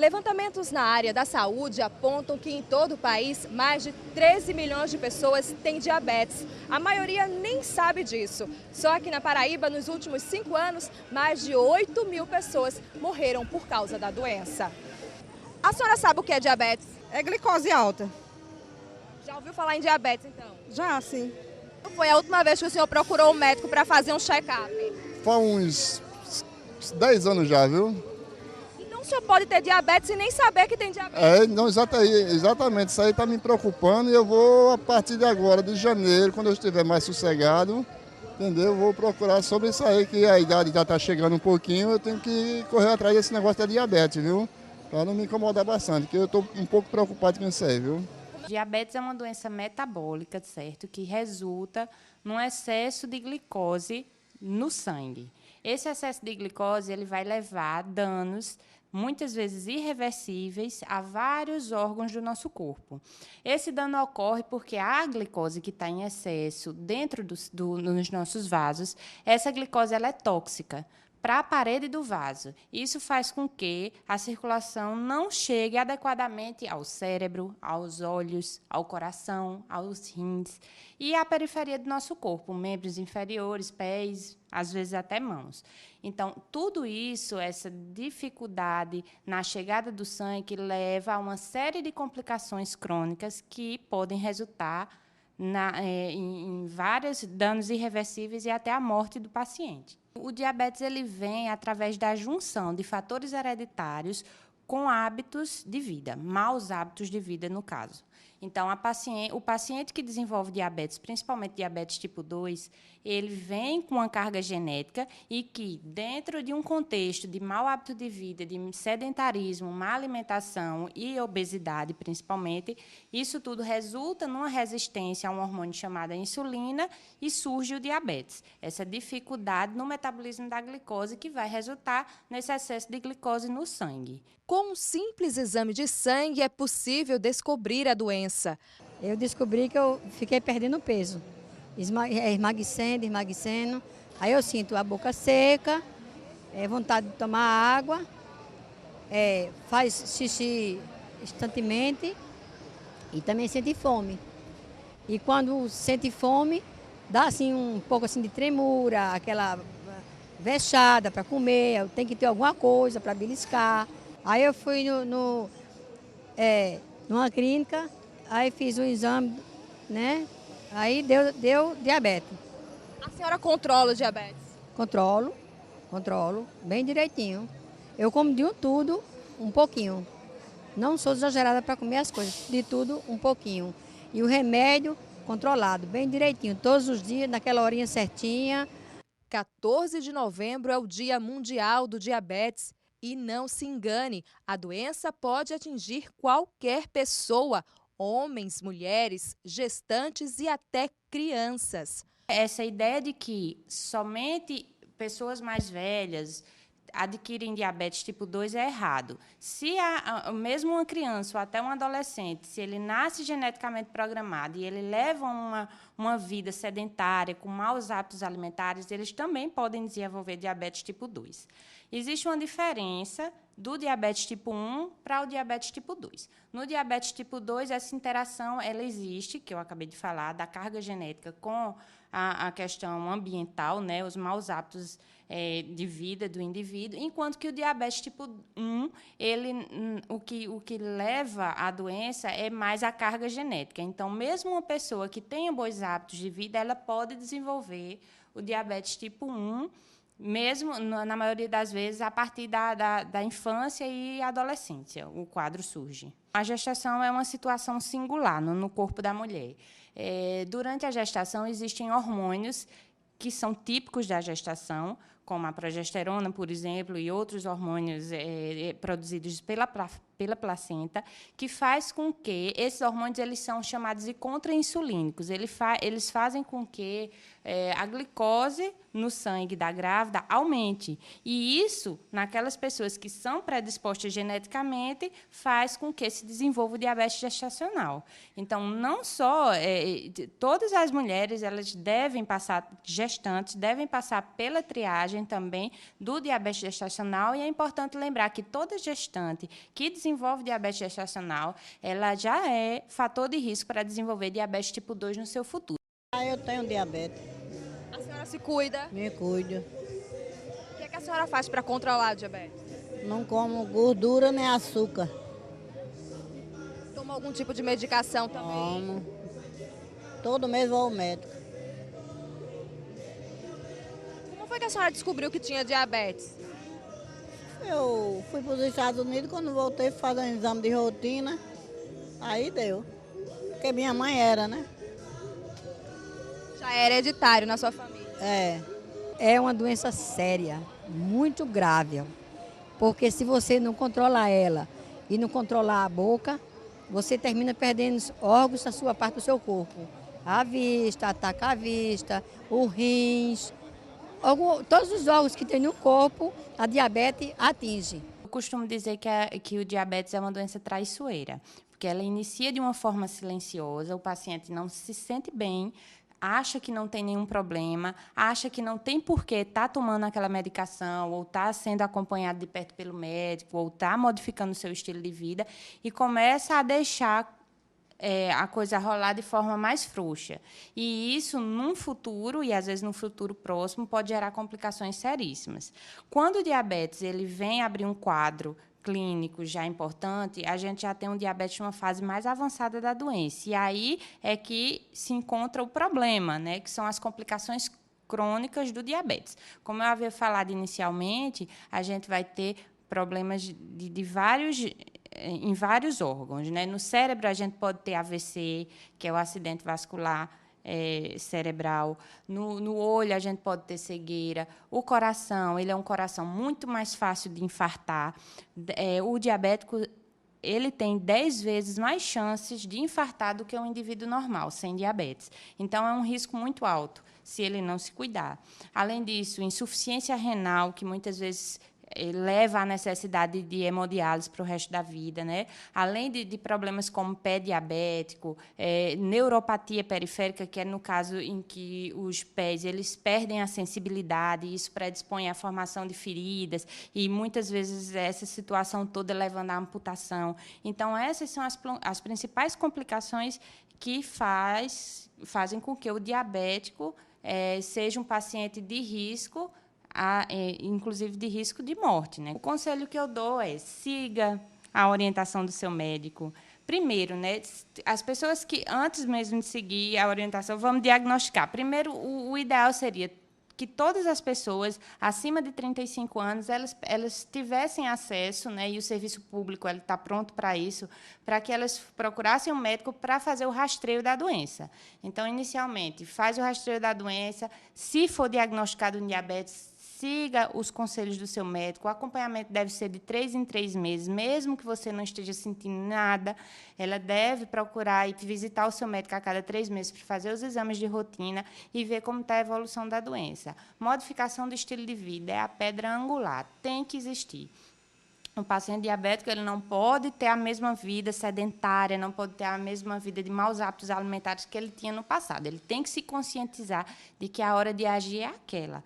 Levantamentos na área da saúde apontam que em todo o país, mais de 13 milhões de pessoas têm diabetes. A maioria nem sabe disso. Só que na Paraíba, nos últimos 5 anos, mais de 8 mil pessoas morreram por causa da doença. A senhora sabe o que é diabetes? É glicose alta. Já ouviu falar em diabetes, então? Já, sim. Quando foi a última vez que o senhor procurou o médico para fazer um check-up? Faz uns 10 anos já, viu? Então o senhor pode ter diabetes e nem saber que tem diabetes. Não, exatamente. Isso aí está me preocupando e eu vou, a partir de agora, de janeiro, quando eu estiver mais sossegado, entendeu? Eu vou procurar sobre isso aí, que a idade já está chegando um pouquinho, eu tenho que correr atrás desse negócio da diabetes, viu? Para não me incomodar bastante, porque eu estou um pouco preocupado com isso aí, viu? Diabetes é uma doença metabólica, certo? Que resulta num excesso de glicose no sangue. Esse excesso de glicose ele vai levar a danos, muitas vezes irreversíveis, a vários órgãos do nosso corpo. Esse dano ocorre porque a glicose que está em excesso dentro nos nossos vasos, essa glicose ela é tóxica para a parede do vaso. Isso faz com que a circulação não chegue adequadamente ao cérebro, aos olhos, ao coração, aos rins e à periferia do nosso corpo, membros inferiores, pés, às vezes até mãos. Então, tudo isso, essa dificuldade na chegada do sangue, leva a uma série de complicações crônicas que podem resultar em vários danos irreversíveis e até a morte do paciente. O diabetes ele vem através da junção de fatores hereditários com hábitos de vida, maus hábitos de vida, no caso. Então, o paciente que desenvolve diabetes, principalmente diabetes tipo 2, ele vem com uma carga genética e que, dentro de um contexto de mau hábito de vida, de sedentarismo, má alimentação e obesidade, principalmente, isso tudo resulta numa resistência a um hormônio chamado insulina e surge o diabetes. Essa dificuldade no metabolismo da glicose que vai resultar nesse excesso de glicose no sangue. Com um simples exame de sangue é possível descobrir a doença. Eu descobri que eu fiquei perdendo peso, esmagrecendo. Aí eu sinto a boca seca, vontade de tomar água, faz xixi instantemente e também sente fome. E quando sente fome, dá assim um pouco assim de tremura, aquela vexada para comer, tem que ter alguma coisa para beliscar. Aí eu fui numa clínica, aí fiz o exame, né? Aí deu diabetes. A senhora controla o diabetes? Controlo, bem direitinho. Eu como de tudo, um pouquinho. Não sou exagerada para comer as coisas, de tudo, um pouquinho. E o remédio, controlado, bem direitinho, todos os dias, naquela horinha certinha. 14 de novembro é o Dia Mundial do Diabetes. E não se engane, a doença pode atingir qualquer pessoa, homens, mulheres, gestantes e até crianças. Essa ideia de que somente pessoas mais velhas adquirem diabetes tipo 2 é errado. Se mesmo uma criança ou até um adolescente, se ele nasce geneticamente programado e ele leva uma vida sedentária, com maus hábitos alimentares, eles também podem desenvolver diabetes tipo 2. Existe uma diferença do diabetes tipo 1 para o diabetes tipo 2. No diabetes tipo 2, essa interação ela existe, que eu acabei de falar, da carga genética com a questão ambiental, né, os maus hábitos de vida do indivíduo, enquanto que o diabetes tipo 1, o que leva à doença é mais a carga genética. Então, mesmo uma pessoa que tenha bons hábitos de vida, ela pode desenvolver o diabetes tipo 1, mesmo, na maioria das vezes, a partir da infância e adolescência, o quadro surge. A gestação é uma situação singular no corpo da mulher. Durante a gestação, existem hormônios que são típicos da gestação, como a progesterona, por exemplo, e outros hormônios produzidos pela placenta, que faz com que esses hormônios eles são chamados de contrainsulínicos. Eles fazem com que a glicose no sangue da grávida aumente. E isso, naquelas pessoas que são predispostas geneticamente, faz com que se desenvolva o diabetes gestacional. Então, não só todas as mulheres, elas devem passar, gestantes, devem passar pela triagem triagem também do diabetes gestacional, e é importante lembrar que toda gestante que desenvolve diabetes gestacional, ela já é fator de risco para desenvolver diabetes tipo 2 no seu futuro. Eu tenho diabetes, A senhora se cuida? me cuido. O que é que a senhora faz para controlar a diabetes? Não como gordura nem açúcar. Toma algum tipo de medicação também? Tomo. Todo mês vou ao médico. Como foi que a senhora descobriu que tinha diabetes? Eu fui para os Estados Unidos, quando voltei fazer um exame de rotina, aí deu. Porque minha mãe era, né? Já é hereditário na sua família? É uma doença séria, muito grave, porque se você não controlar ela e não controlar a boca, você termina perdendo os órgãos da sua parte do seu corpo. A vista, ataca a vista, o rins, todos os órgãos que tem no corpo, a diabetes atinge. Eu costumo dizer que o diabetes é uma doença traiçoeira, porque ela inicia de uma forma silenciosa, o paciente não se sente bem, acha que não tem nenhum problema, acha que não tem por que estar tomando aquela medicação, ou estar sendo acompanhado de perto pelo médico, ou estar modificando o seu estilo de vida, e começa a deixar a coisa rolar de forma mais frouxa. E isso, num futuro, e às vezes num futuro próximo, pode gerar complicações seríssimas. Quando o diabetes ele vem abrir um quadro clínico já importante, a gente já tem um diabetes numa fase mais avançada da doença. E aí é que se encontra o problema, né, que são as complicações crônicas do diabetes. Como eu havia falado inicialmente, a gente vai ter problemas em vários órgãos, né? No cérebro, a gente pode ter AVC, que é o acidente vascular cerebral. No olho, a gente pode ter cegueira. O coração, ele é um coração muito mais fácil de infartar. O diabético ele tem 10 vezes mais chances de infartar do que um indivíduo normal, sem diabetes. Então, é um risco muito alto, se ele não se cuidar. Além disso, insuficiência renal, que muitas vezes leva à necessidade de hemodiálise para o resto da vida, né? Além de problemas como pé diabético, neuropatia periférica, que é no caso em que os pés eles perdem a sensibilidade, e isso predispõe à formação de feridas, e muitas vezes essa situação toda levando à amputação. Então, essas são as principais complicações que fazem com que o diabético seja um paciente de risco, inclusive de risco de morte, né? O conselho que eu dou é: siga a orientação do seu médico. Primeiro, né, as pessoas que, antes mesmo de seguir a orientação, vamos diagnosticar. Primeiro, o ideal seria que todas as pessoas acima de 35 anos elas tivessem acesso, né, e o serviço público está pronto para isso, para que elas procurassem um médico para fazer o rastreio da doença. Então, inicialmente, faz o rastreio da doença. Se for diagnosticado um diabetes, siga os conselhos do seu médico. O acompanhamento deve ser de 3 em 3 meses, mesmo que você não esteja sentindo nada. Ela deve procurar e visitar o seu médico a cada 3 meses para fazer os exames de rotina e ver como está a evolução da doença. Modificação do estilo de vida é a pedra angular, tem que existir. O paciente diabético ele não pode ter a mesma vida sedentária, não pode ter a mesma vida de maus hábitos alimentares que ele tinha no passado. Ele tem que se conscientizar de que a hora de agir é aquela.